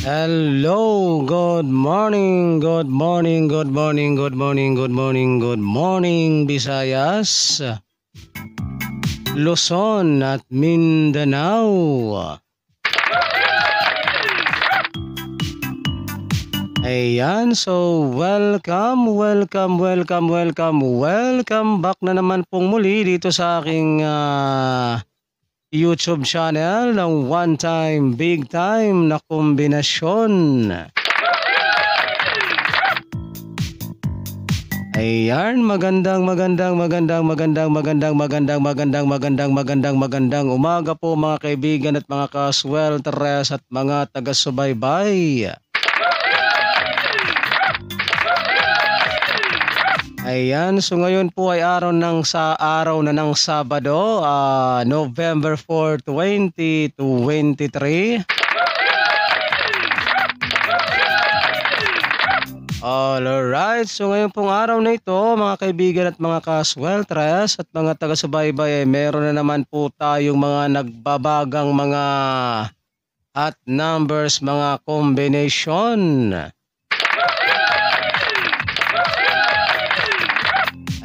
Hello, good morning, good morning, good morning, good morning, good morning, good morning, Visayas, Luzon at Mindanao. Ayan, so welcome back na naman pong muli dito sa aking YouTube channel ng One Time Big Time na kombinasyon. Ayan, magandang umaga po mga kaibigan at mga kaswelteres at mga taga-subaybay. Ayan, so ngayon po ay araw na ng Sabado, November 4, 2023. Alright, so ngayon pong araw na ito mga kaibigan at mga kasweltres at mga taga-subaybay ay meron na naman po tayong mga nagbabagang mga hot numbers, mga combination.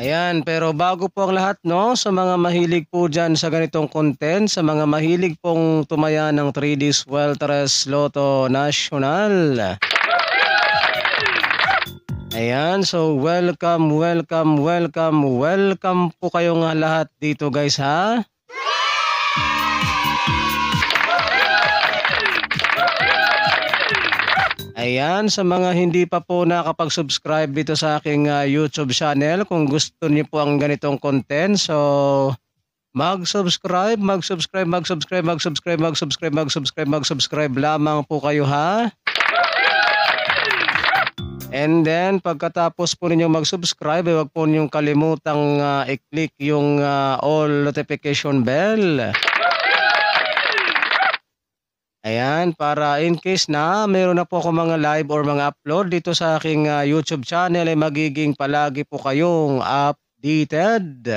Ayan, pero bago po ang lahat sa mga mahilig po dyan sa ganitong content, sa mga mahilig pong tumaya ng 3D Swelteres Lotto National. Ayan, so welcome po kayong lahat dito guys ha. Ayan, sa mga hindi pa po nakapag-subscribe dito sa aking YouTube channel, kung gusto niyo po ang ganitong content, so mag-subscribe lamang po kayo ha. And then, pagkatapos po ninyong mag-subscribe, huwag po ninyong kalimutang i-click yung all notification bell. Ayan, para in case na meron na po ako mga live or mga upload dito sa aking YouTube channel ay magiging palagi po kayong updated.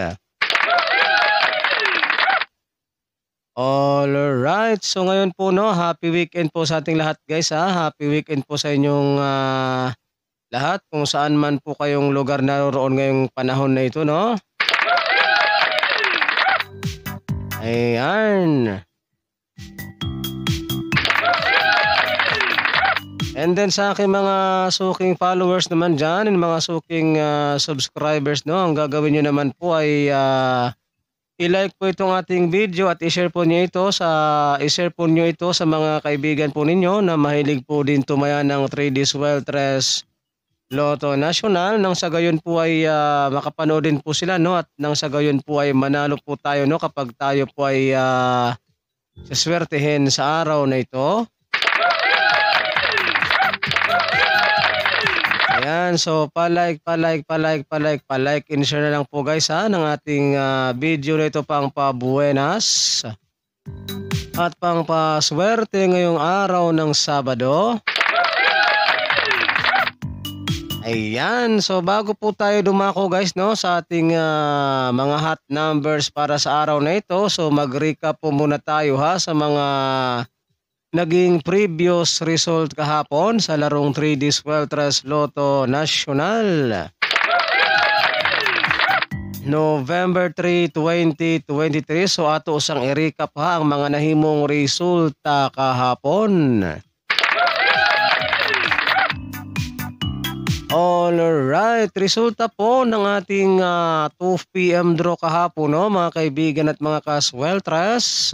Alright, so ngayon po happy weekend po sa ating lahat guys ha. Happy weekend po sa inyong lahat kung saan man po kayong lugar naroon ngayong panahon na ito Ayan. And then sa aking mga suking followers naman dyan, and mga suking subscribers ang gagawin nyo naman po ay i-like po itong ating video at i-share po nyo ito sa mga kaibigan po ninyo na mahilig po din tumaya ng 3D Swelteres Lotto National, nang sa gayon po ay makapanood din po sila at nang sa gayon po ay manalo po tayo kapag tayo po ay saswertehin sa araw na ito. Ayan, so pa-like and share na lang po guys ha ng ating video na ito pang pabuenas at pang paswerte ngayong araw ng Sabado. Ayan, so bago po tayo dumako guys sa ating mga hot numbers para sa araw na ito, so mag-recap po muna tayo ha sa mga naging previous result kahapon sa larong 3D Swelteres Lotto National. November 3, 2023. So ato usang i-recap ha ang mga nahimong resulta kahapon. Alright, resulta po ng ating 2 PM draw kahapon mga kaibigan at mga kasweltres.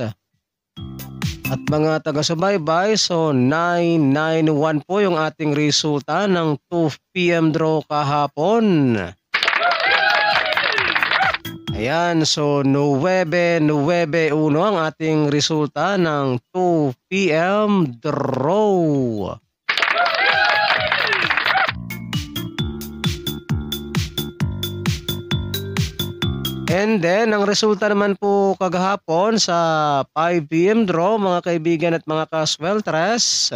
At mga taga-subaybay, so 991 po yung ating resulta ng 2 PM draw kahapon. Ayan, so 991 ang ating resulta ng 2 PM draw. And then, ang resulta naman po kagahapon sa 5 PM draw, mga kaibigan at mga kasweltres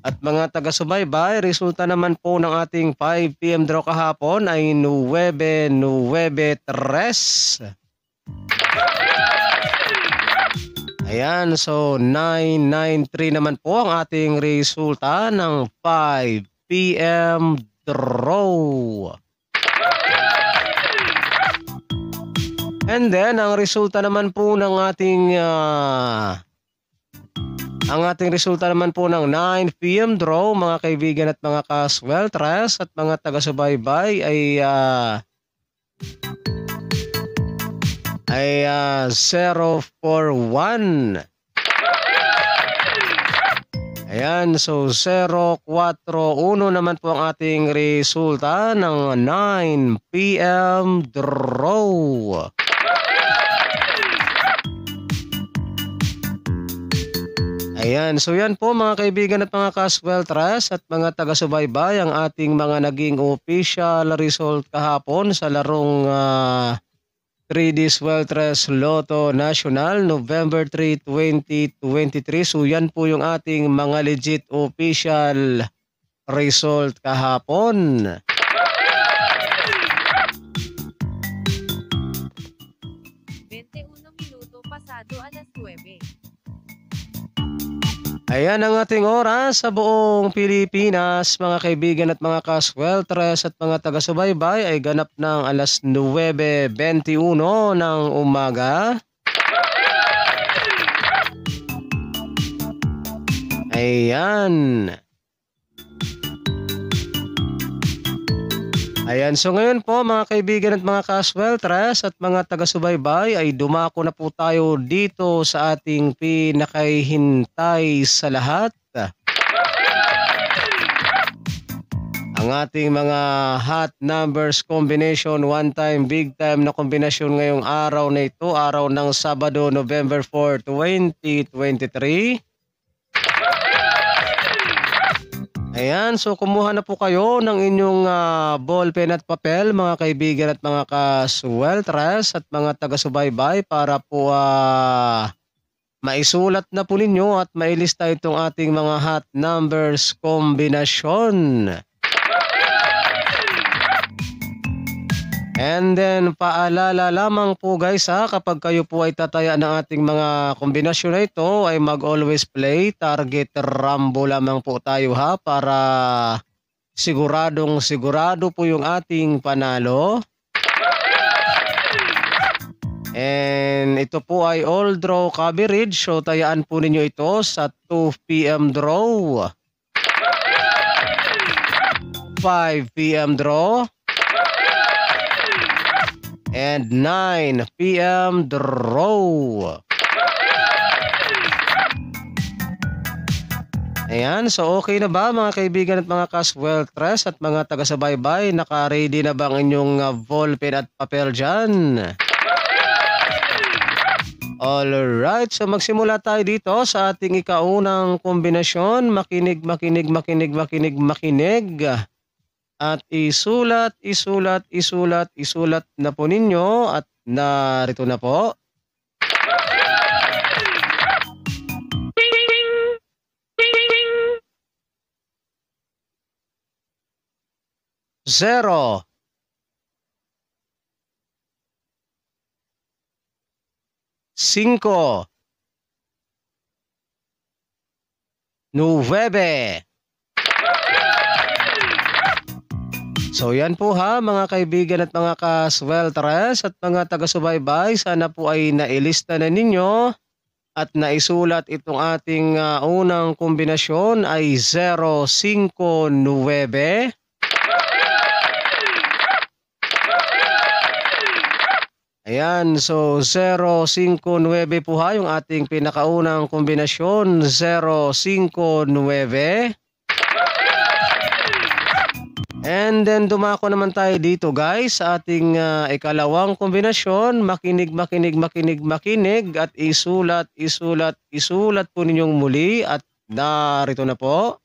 at mga taga-subaybay, resulta naman po ng ating 5 PM draw kahapon ay 993. Ayan, so 993 naman po ang ating resulta ng 5 PM draw. And then, ang resulta naman po ng ating resulta naman po ng 9 PM draw, mga kaibigan at mga kasweltres at mga taga-subaybay ay 041. Ayan, so 041 naman po ang ating resulta ng 9 PM draw. Ayan, so yan po mga kaibigan at mga kasweltres at mga taga-subaybay ang ating mga naging official result kahapon sa larong 3D Sweltres Lotto National November 3, 2023. So yan po yung ating mga legit official result kahapon. Minuto pasado alas 9. Ayan ang ating oras sa buong Pilipinas, mga kaibigan at mga kasweltres at mga taga-subaybay ay ganap ng alas 9:21 ng umaga. Ayan. Ayan, so ngayon po mga kaibigan at mga kasweltres at mga taga-subaybay ay dumako na po tayo dito sa ating pinakahihintay sa lahat. Ang ating mga hot numbers combination, one time, big time na kombinasyon ngayong araw na ito, araw ng Sabado, November 4, 2023. Ayan, so kumuha na po kayo ng inyong ballpen at papel, mga kaibigan at mga kasweltres at mga taga-subaybay para po maisulat na po ninyo at mailista itong ating mga hot numbers kombinasyon. And then paalala lamang po guys kapag kayo po ay tataya ng ating mga kombinasyon na ito ay mag-always play target rambo lamang po tayo para sigurado po yung ating panalo. And ito po ay all draw coverage, so tayaan po ninyo ito sa 2 PM draw, 5 PM draw, and 9 PM draw. Ayan, so okay na ba mga kaibigan at mga kasweltres at mga taga-subaybay? Naka-ready na ba ang inyong ballpen at papel dyan? Alright, so magsimula tayo dito sa ating ikaunang kombinasyon. Makinig. At isulat na po ninyo at narito na po. Zero. Cinco. Nueve. So yan po mga kaibigan at mga kasweltres at mga taga-subaybay, sana po ay nailista na ninyo at naisulat itong ating unang kombinasyon ay 059. Ayan, so 059 po yung ating pinakaunang kombinasyon, 059. And then dumako naman tayo dito guys sa ating ikalawang kombinasyon. Makinig at isulat po ninyong muli at narito na po.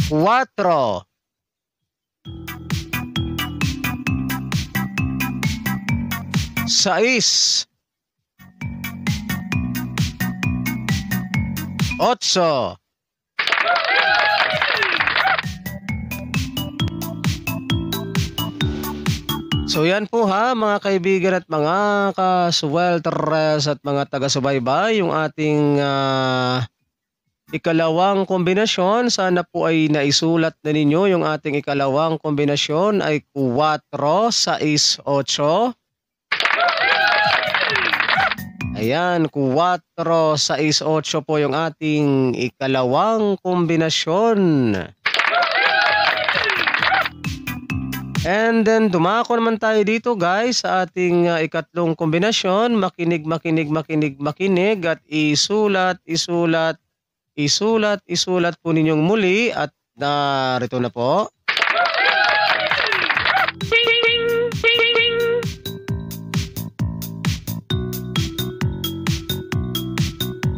Cuatro. Sais. Otso. So yan po ha mga kaibigan at mga kaswelteres at mga taga-subaybay, yung ating ikalawang kombinasyon. Sana po ay naisulat na ninyo. Yung ating ikalawang kombinasyon ay 4, 6, 8. Ayan, 4, 6, 8 po yung ating ikalawang kombinasyon. And then dumako naman tayo dito guys sa ating ikatlong kombinasyon. Makinig at isulat po ninyong muli at narito na po.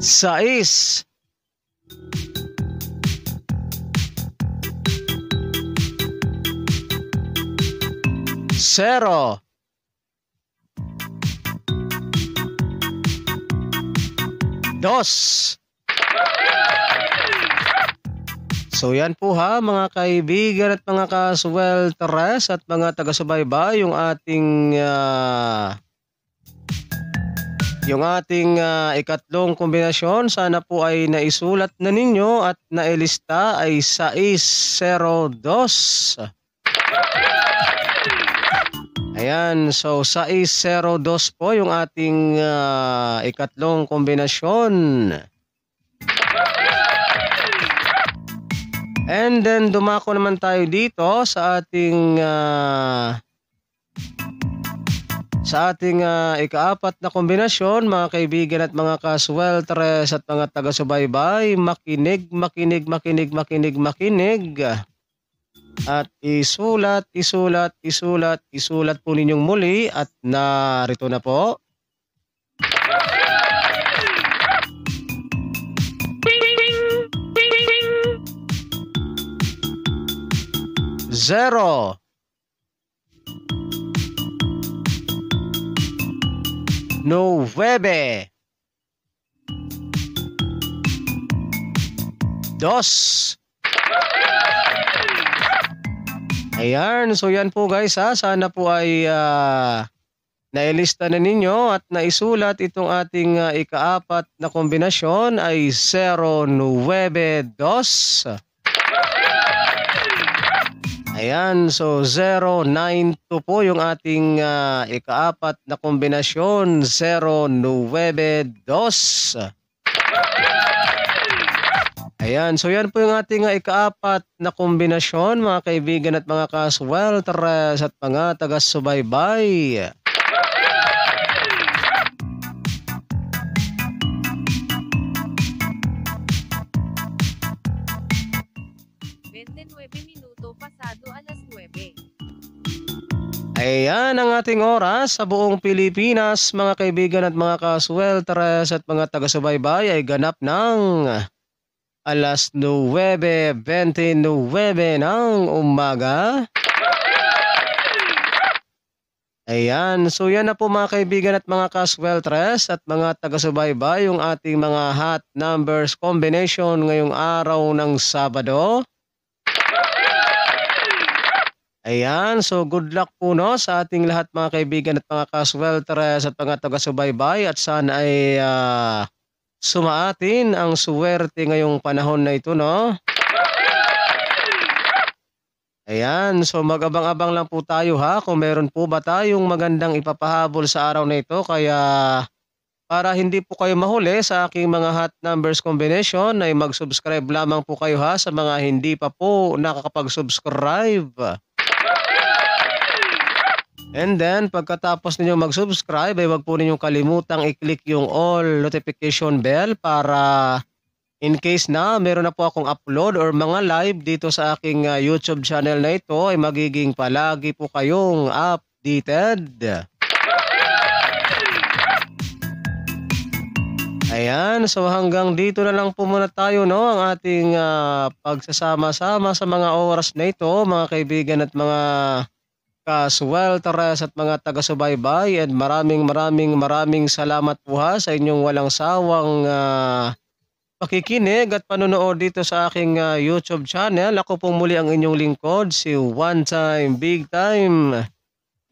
Sais. Zero. Dos. So yan po ha mga kaibigan at mga kaswelteres at mga taga-subaybay, yung ating ikatlong kombinasyon. Sana po ay naisulat na ninyo at nailista ay 602. Ayan, so 602 po yung ating ikatlong kombinasyon. And then dumako naman tayo dito sa ating ikaapat na kombinasyon mga kaibigan at mga kaswelteres at mga taga-subaybay. Makinig at isulat po ninyong muli at narito na po. Zero. Nueve. Dos. Ayan, so yan po guys ha. Sana po ay nailista na ninyo at naisulat itong ating ikaapat na kombinasyon ay 092. Ayan, so 092 po yung ating ikaapat na kombinasyon, 092. Ayan, so yan po yung ating ikaapat na kombinasyon mga kaibigan at mga kaswelteres at mga taga-subaybay. Minuto pasado alas 9. Ayan ang ating oras sa buong Pilipinas mga kaibigan at mga kaswelteres at mga taga-subaybay ay ganap ng alas 9:29 ng umaga. Ayan, so yan na po mga kaibigan at mga kaswelteres at mga taga-subaybay yung ating mga hot numbers combination ngayong araw ng Sabado. Ayan, so good luck po no sa ating lahat mga kaibigan at mga kaswelteres at mga taga-subaybay at sana ay sumaatin ang suwerte ngayong panahon na ito no. Ayan, so mag-abang-abang lang po tayo ha kung meron po ba tayong magandang ipapahabol sa araw na ito, kaya para hindi po kayo mahuli sa aking mga hot numbers combination ay mag-subscribe lamang po kayo ha sa mga hindi pa po nakakapag-subscribe. And then, pagkatapos ninyo mag-subscribe, ay wag po ninyong kalimutang i-click yung all notification bell para in case na meron na po akong upload or mga live dito sa aking YouTube channel na ito, ay magiging palagi po kayong updated. Ayan, so hanggang dito na lang po muna tayo no, ang ating pagsasama-sama sa mga oras na ito, mga kaibigan at mga kaswelteres at mga taga-subaybay, and maraming salamat po ha sa inyong walang sawang pakikinig at panonood dito sa aking YouTube channel. Ako pong muli ang inyong lingkod, si One Time Big Time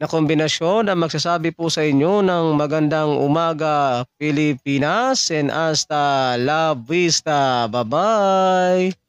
na kombinasyon na magsasabi po sa inyo ng magandang umaga Pilipinas and hasta la vista. Bye-bye!